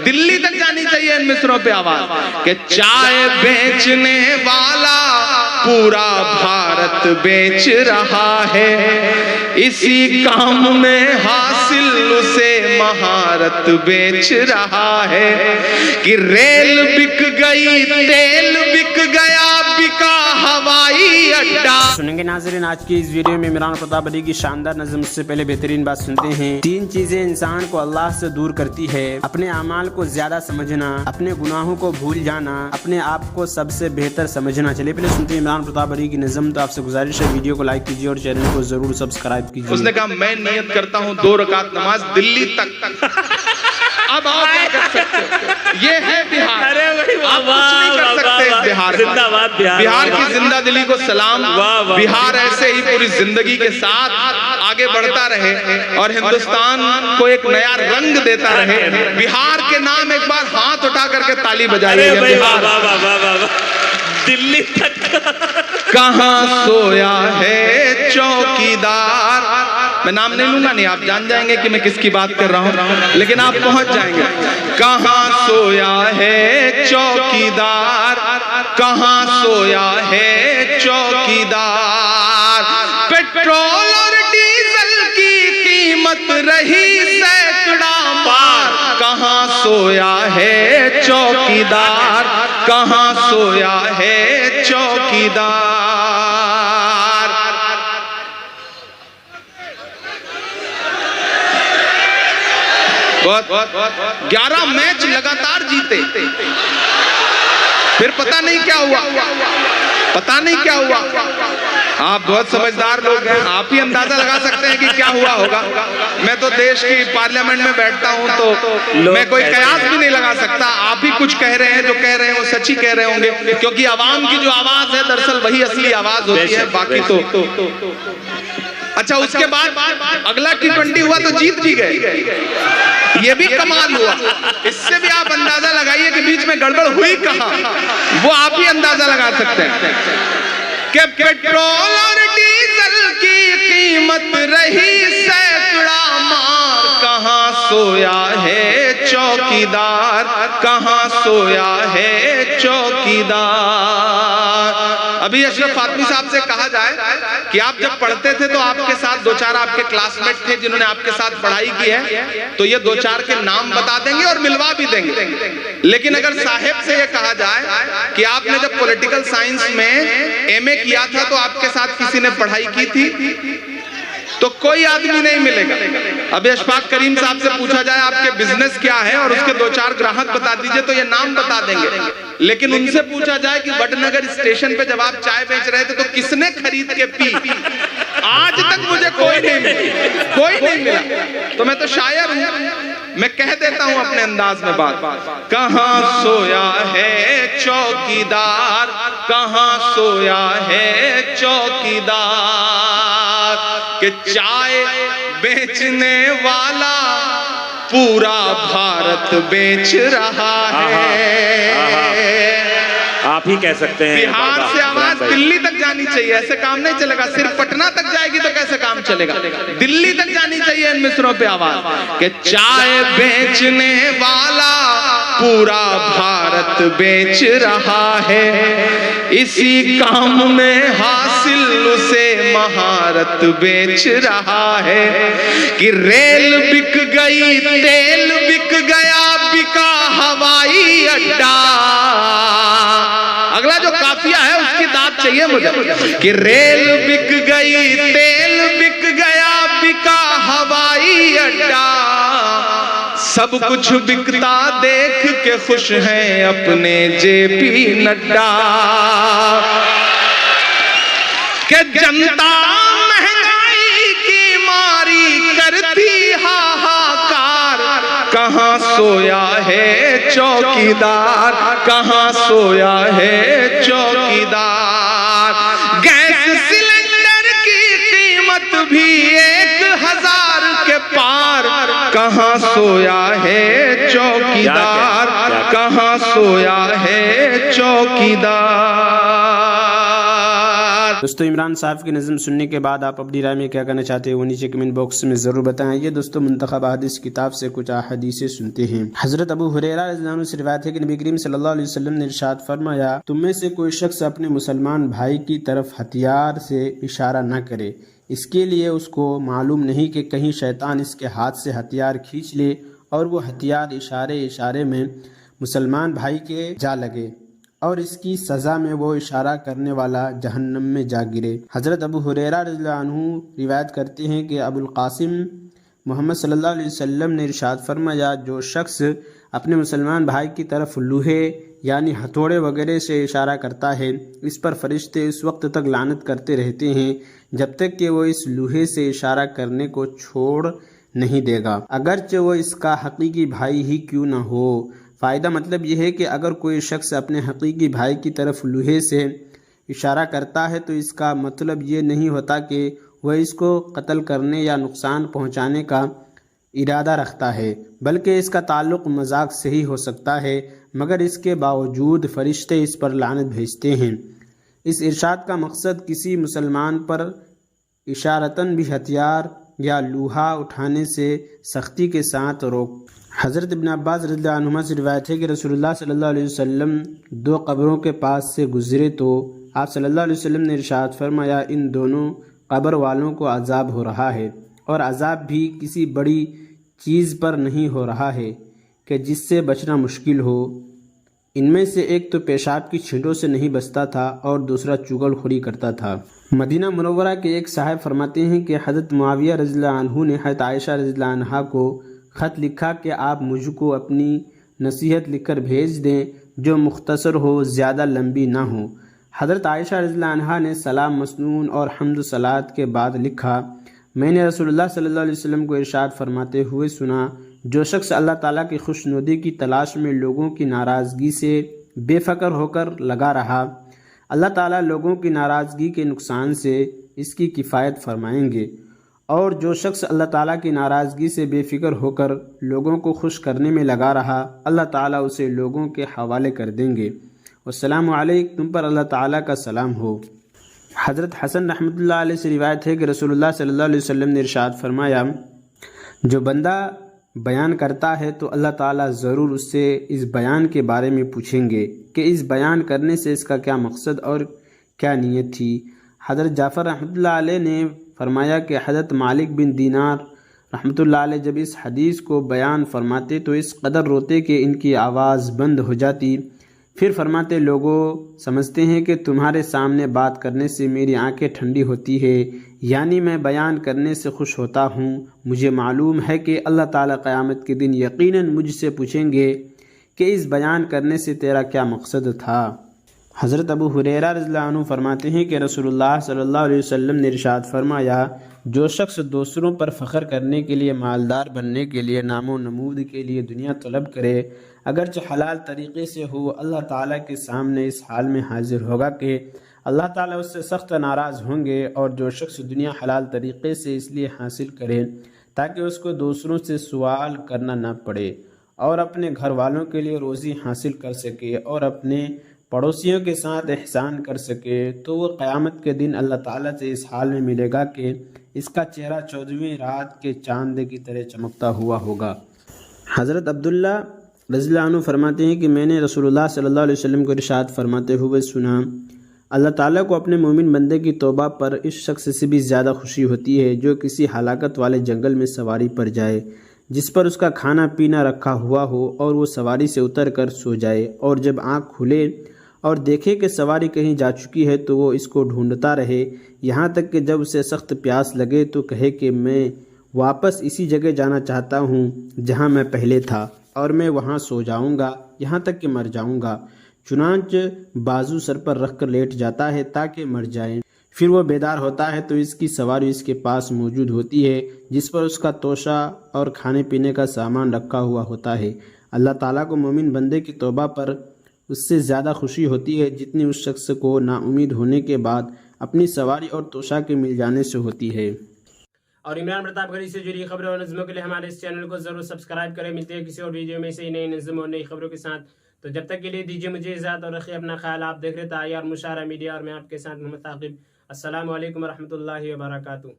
دلی تک جانی چاہیے ان مصروں پہ آواز کہ چائے بیچنے والا پورا بھارت بیچ رہا ہے، اسی کام میں حاصل اسے مہارت بیچ رہا ہے کہ ریل بک گئی تیل بک گیا بکا ہوائی اڈا۔ سنیں گے ناظرین آج کی اس ویڈیو میں عمران پرتاپ علی کی شاندار نظم سے پہلے بہترین بات سنتے ہیں۔ 3 چیزیں انسان کو اللہ سے دور کرتی ہے: اپنے اعمال کو زیادہ سمجھنا، اپنے گناہوں کو بھول جانا، اپنے آپ کو سب سے بہتر سمجھنا۔ چلیے پہلے سنتے ہیں عمران پرتاپ علی کی نظم۔ تو آپ سے گزارش ہے ویڈیو کو لائک کیجیے اور چینل کو ضرور سبسکرائب کیجیے۔ اس نے کہا میں نیت کرتا ہوں 2 رکعت نماز دلی تک۔ اب آپ کیا کر سکتے ہیں؟ یہ ہے بہار، آپ کچھ نہیں کر سکتے اس بہار کا۔ بہار کی زندہ دلی کو سلام۔ بہار ایسے ہی پوری زندگی کے ساتھ آگے بڑھتا رہے اور ہندوستان کو ایک نیا رنگ دیتا رہے۔ بہار کے نام ایک بار ہاتھ اٹھا کر کے تالی بجائیے۔ بہار دلی تک کہاں سویا ہے چوکیدار، میں نام نہیں لوں گا، نہیں آپ جان جائیں گے کہ میں کس کی بات کر رہا ہوں، لیکن آپ پہنچ جائیں گے۔ کہاں سویا ہے چوکیدار، کہاں سویا ہے چوکیدار، پیٹرول اور ڈیزل کی قیمت رہی سینکڑا مار، کہاں سویا ہے چوکیدار، کہاں سویا ہے چوکیدار۔ 11 میچ لگاتار جیتے، پھر پتہ نہیں کیا ہوا، پتہ نہیں کیا ہوا۔ آپ بہت سمجھدار لوگ ہیں، آپ ہی اندازہ لگا سکتے ہیں کہ کیا ہوا ہوگا۔ میں تو دیش کی پارلیمنٹ میں بیٹھتا ہوں تو میں کوئی قیاس بھی نہیں لگا سکتا۔ آپ ہی کچھ کہہ رہے ہیں، جو کہہ رہے ہیں وہ سچ ہی کہہ رہے ہوں گے، کیونکہ عوام کی جو آواز ہے دراصل وہی اصلی آواز ہوتی ہے، باقی تو۔ اچھا اس کے بعد اگلا T20 ہوا تو جیت بھی گئے، یہ بھی کمال ہوا۔ اس سے بھی آپ اندازہ لگائیے کہ بیچ میں گڑبڑ ہوئی کہاں، وہ آپ ہی اندازہ لگا سکتے ہیں کہ پیٹرول اور ڈیزل کی قیمت رہی سینکڑا مار، کہاں سویا ہے چوکیدار، کہاں سویا ہے چوکیدار۔ ابھی اشرف فاطمی صاحب سے کہا جائے کہ آپ جب پڑھتے تھے تو آپ کے ساتھ 2-4 آپ کے کلاس میٹ تھے جنہوں نے آپ کے ساتھ پڑھائی کی ہے، تو یہ 2-4 کے نام بتا دیں گے اور ملوا بھی دیں گے۔ لیکن اگر صاحب سے یہ کہا جائے کہ آپ نے جب پولیٹیکل سائنس میں ایم اے کیا تھا تو آپ کے ساتھ کسی نے پڑھائی کی تھی تو کوئی آدمی نہیں ملے گا۔ اب اشفاق کریم صاحب سے پوچھا جائے آپ کے بزنس کیا ہے اور اس کے 2-4 گراہک بتا دیجئے تو یہ نام بتا دیں گے۔ لیکن ان سے پوچھا جائے کہ وڈ نگر اسٹیشن پہ جب آپ چائے بیچ رہے تھے تو کس نے خرید کے پی، آج تک مجھے کوئی نہیں ملا، کوئی نہیں ملا۔ تو میں تو شاعر ہوں، میں کہہ دیتا ہوں اپنے انداز میں بات۔ کہاں سویا ہے چوکیدار، کہاں سویا ہے چوکیدار، کہ چائے بیچنے والا پورا بھارت بیچ رہا ہے۔ آپ ہی کہہ سکتے ہیں۔ بہار سے آواز دلی تک جانی چاہیے، ایسے کام نہیں چلے گا۔ صرف پٹنہ تک جائے گی تو کیسے کام چلے گا؟ دلی تک جانی چاہیے ان مصروں پہ آواز کہ چائے بیچنے والا پورا بھارت بیچ رہا ہے، اسی کام میں حاصل اسے مہارت بیچ رہا ہے کہ ریل بک گئی تیل بک گیا بکا ہوائی اڈا۔ اگلا جو قافیہ ہے اس کی داد چاہیے مجھے کہ ریل بک گئی تیل بک گیا بکا ہوائی اڈا، سب کچھ بکتا دیکھ کے خوش ہیں اپنے جے پی نڈا، کہ جنتا مہنگائی کی ماری کرتی ہاہاکار، کہاں سویا ہے چوکیدار، کہاں سویا ہے چوکیدار، گیس سلنڈر کی قیمت بھی 1000 کے پار، کہاں سویا ہے چوکیدار، کہاں سویا ہے چوکیدار۔ دوستو عمران صاحب کی نظم سننے کے بعد آپ اپنی رائے میں کیا کہنا چاہتے ہیں وہ نیچے کمنٹ باکس میں ضرور بتائیں. یہ دوستو منتخب احادیث کتاب سے کچھ احادیثیں سنتے ہیں. حضرت ابو ہریرہ رضی اللہ عنہ سے روایت ہے کہ نبی کریم صلی اللہ علیہ وسلم نے ارشاد فرمایا تم میں سے کوئی شخص اپنے مسلمان بھائی کی طرف ہتھیار سے اشارہ نہ کرے اس کے لیے اس کو معلوم نہیں کہ کہیں شیطان اس کے ہاتھ سے ہتھیار کھینچ لے اور وہ ہتھیار اشارے میں مسلمان بھائی کے جا لگے اور اس کی سزا میں وہ اشارہ کرنے والا جہنم میں جا گرے. حضرت ابو ہریرہ رضی اللہ عنہ روایت کرتے ہیں کہ ابو القاسم محمد صلی اللہ علیہ وسلم نے ارشاد فرمایا جو شخص اپنے مسلمان بھائی کی طرف لوہے یعنی ہتھوڑے وغیرہ سے اشارہ کرتا ہے اس پر فرشتے اس وقت تک لعنت کرتے رہتے ہیں جب تک کہ وہ اس لوہے سے اشارہ کرنے کو چھوڑ نہیں دے گا اگرچہ وہ اس کا حقیقی بھائی ہی کیوں نہ ہو. فائدہ مطلب یہ ہے کہ اگر کوئی شخص اپنے حقیقی بھائی کی طرف لوہے سے اشارہ کرتا ہے تو اس کا مطلب یہ نہیں ہوتا کہ وہ اس کو قتل کرنے یا نقصان پہنچانے کا ارادہ رکھتا ہے بلکہ اس کا تعلق مذاق سے ہی ہو سکتا ہے مگر اس کے باوجود فرشتے اس پر لعنت بھیجتے ہیں. اس ارشاد کا مقصد کسی مسلمان پر اشارتاً بھی ہتھیار یا لوہا اٹھانے سے سختی کے ساتھ روک. حضرت ابن عباس رضی اللہ عنہما سے روایت ہے کہ رسول اللہ صلی اللہ علیہ وسلم دو قبروں کے پاس سے گزرے تو آپ صلی اللہ علیہ وسلم نے ارشاد فرمایا ان دونوں قبر والوں کو عذاب ہو رہا ہے اور عذاب بھی کسی بڑی چیز پر نہیں ہو رہا ہے کہ جس سے بچنا مشکل ہو. ان میں سے ایک تو پیشاب کی چھینٹوں سے نہیں بچتا تھا اور دوسرا چغل خوری کرتا تھا. مدینہ منورہ کے ایک صاحب فرماتے ہیں کہ حضرت معاویہ رضی اللہ عنہ نے حضرت عائشہ رضی اللہ عنہا کو خط لکھا کہ آپ مجھ کو اپنی نصیحت لکھ کر بھیج دیں جو مختصر ہو زیادہ لمبی نہ ہو. حضرت عائشہ رضی اللہ عنہا نے سلام مسنون اور حمد و صلات کے بعد لکھا میں نے رسول اللہ صلی اللہ علیہ وسلم کو ارشاد فرماتے ہوئے سنا جو شخص اللہ تعالیٰ کی خوشنودی کی تلاش میں لوگوں کی ناراضگی سے بے فکر ہو کر لگا رہا اللہ تعالیٰ لوگوں کی ناراضگی کے نقصان سے اس کی کفایت فرمائیں گے اور جو شخص اللہ تعالیٰ کی ناراضگی سے بے فکر ہو کر لوگوں کو خوش کرنے میں لگا رہا اللہ تعالیٰ اسے لوگوں کے حوالے کر دیں گے. والسلام علیکم تم پر اللہ تعالیٰ کا سلام ہو. حضرت حسن رحمۃ اللہ علیہ سے روایت ہے کہ رسول اللہ صلی اللہ علیہ وسلم نے ارشاد فرمایا جو بندہ بیان کرتا ہے تو اللہ تعالیٰ ضرور اس سے اس بیان کے بارے میں پوچھیں گے کہ اس بیان کرنے سے اس کا کیا مقصد اور کیا نیت تھی. حضرت جعفر رحمۃ اللہ علیہ نے فرمایا کہ حضرت مالک بن دینار رحمۃ اللہ علیہ جب اس حدیث کو بیان فرماتے تو اس قدر روتے کہ ان کی آواز بند ہو جاتی. پھر فرماتے لوگوں سمجھتے ہیں کہ تمہارے سامنے بات کرنے سے میری آنکھیں ٹھنڈی ہوتی ہے یعنی میں بیان کرنے سے خوش ہوتا ہوں. مجھے معلوم ہے کہ اللہ تعالیٰ قیامت کے دن یقیناً مجھ سے پوچھیں گے کہ اس بیان کرنے سے تیرا کیا مقصد تھا. حضرت ابو ہریرہ رضی اللہ عنہ فرماتے ہیں کہ رسول اللہ صلی اللہ علیہ وسلم نے ارشاد فرمایا جو شخص دوسروں پر فخر کرنے کے لیے مالدار بننے کے لیے نام و نمود کے لیے دنیا طلب کرے اگرچہ حلال طریقے سے ہو اللہ تعالیٰ کے سامنے اس حال میں حاضر ہوگا کہ اللہ تعالیٰ اس سے سخت ناراض ہوں گے. اور جو شخص دنیا حلال طریقے سے اس لیے حاصل کرے تاکہ اس کو دوسروں سے سوال کرنا نہ پڑے اور اپنے گھر والوں کے لیے روزی حاصل کر سکے اور اپنے پڑوسیوں کے ساتھ احسان کر سکے تو وہ قیامت کے دن اللہ تعالیٰ سے اس حال میں ملے گا کہ اس کا چہرہ 14ویں رات کے چاند کی طرح چمکتا ہوا ہوگا. حضرت عبداللہ رضی اللہ عنہ فرماتے ہیں کہ میں نے رسول اللہ صلی اللہ علیہ وسلم کو ارشاد فرماتے ہوئے سنا اللہ تعالیٰ کو اپنے مومن بندے کی توبہ پر اس شخص سے بھی زیادہ خوشی ہوتی ہے جو کسی ہلاکت والے جنگل میں سواری پر جائے جس پر اس کا کھانا پینا رکھا ہوا ہو اور وہ سواری سے اتر کر سو جائے اور جب آنکھ کھلے اور دیکھے کہ سواری کہیں جا چکی ہے تو وہ اس کو ڈھونڈتا رہے یہاں تک کہ جب اسے سخت پیاس لگے تو کہے کہ میں واپس اسی جگہ جانا چاہتا ہوں جہاں میں پہلے تھا اور میں وہاں سو جاؤں گا یہاں تک کہ مر جاؤں گا. چنانچہ بازو سر پر رکھ کر لیٹ جاتا ہے تاکہ مر جائے. پھر وہ بیدار ہوتا ہے تو اس کی سواری اس کے پاس موجود ہوتی ہے جس پر اس کا توشہ اور کھانے پینے کا سامان رکھا ہوا ہوتا ہے. اللہ تعالیٰ کو مومن بندے کی توبہ پر اس سے زیادہ خوشی ہوتی ہے جتنی اس شخص کو نا امید ہونے کے بعد اپنی سواری اور توشہ کے مل جانے سے ہوتی ہے. اور عمران پرتاپ گڑھی سے جڑی خبروں اور نظموں کے لیے ہمارے اس چینل کو ضرور سبسکرائب کریں. ملتے ہیں کسی اور ویڈیو میں سے نئی نظم اور نئی خبروں کے ساتھ. تو جب تک کے لیے دیجیے مجھے اجازت اور رکھیے اپنا خیال. آپ دیکھ رہے تھے IR مشاعرہ میڈیا اور میں آپ کے ساتھ محمد عاقب. السلام علیکم ورحمۃ اللہ وبرکاتہ.